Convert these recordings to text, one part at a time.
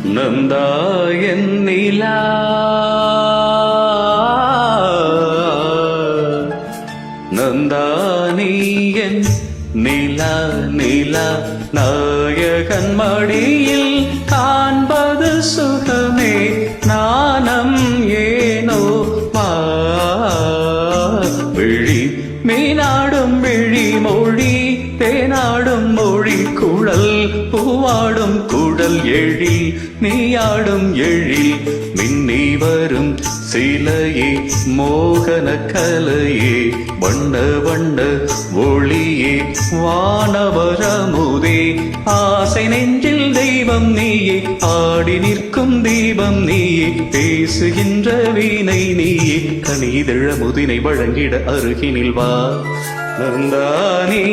நந்தா என் நிலா நந்தா நீ என் நிலா நிலா நாயகன் மடியில் காண்பது சுகமே நாணம் ஏனோ விழி மீனாடும் விழி மொழி தேனாடும் மொழி குழல் பூவாடும் குடல் எழில் நீயாடும் எழில் மின்னி வரும் சிலையே மோகன கலையே வண்ண வண்ண ஒளியே வானவரமுதே ஆசை நெஞ்சில் தெய்வம் நீயே ஆடி நிற்கும் தீபம் நீயே பேசுகின்ற வீணை நீயே கனிதழ முதினை வழங்கிட அருகினில் வா நந்தானி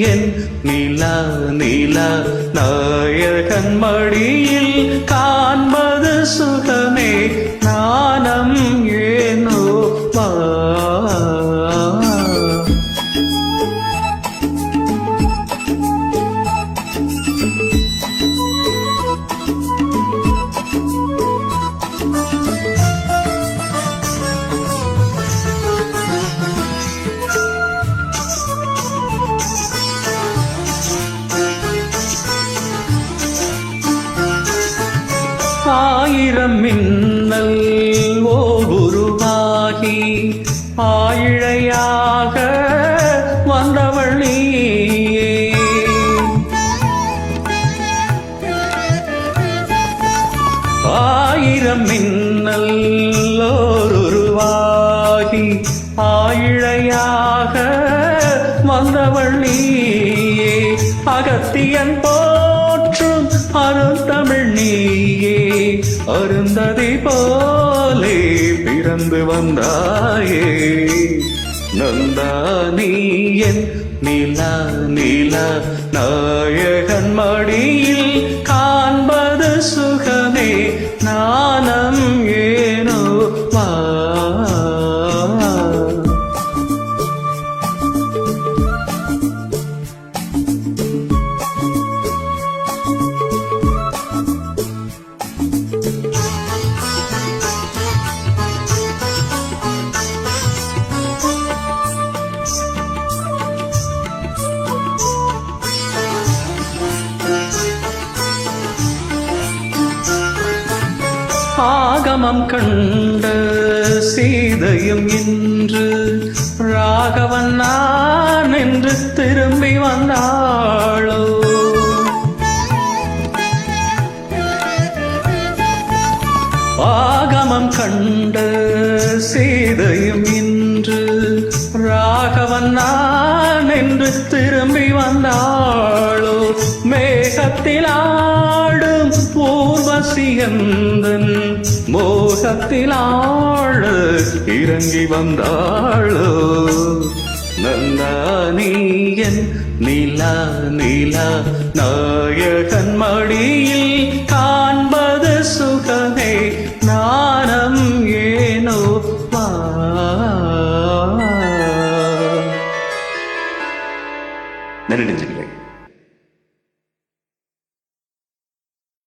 என் நிலா நிலா நாயகன் மடியில் காண்பது சுகமே நாணம் ஏனோ வா ஆயிரம் மின்னல் உருவாகி ஆயிழையாக வந்தவள் நீயே ஆயிரம் மின்னல் உருவாகி ஆயிழையாக வந்தவள் நீயே அகத்தியன் போற்றும் அருந்தமிழ் நீயே அருந்ததி போலே பிறந்து வந்தாயே நந்தானி என் நிலா நிலா நாயகன் மடியில் காண்பது சுகமே நாணம் ஏனோ வா ஆகமம் கண்ட சீதையும் இன்று ராகவன் நான் என்று திரும்பி வந்தாளோ ஆகமம் கண்ட சீதையும் இன்று ராகவன் நான் என்று திரும்பி வந்தாளோ மேகத்தில் ஆடும் ஊர்வசியந்தன் மோகத்தில் ஆழ இறங்கி வந்தாளோ நந்தானி என் நிலா நிலா நாயகன் மடியில் காண்பது சுகமே நான்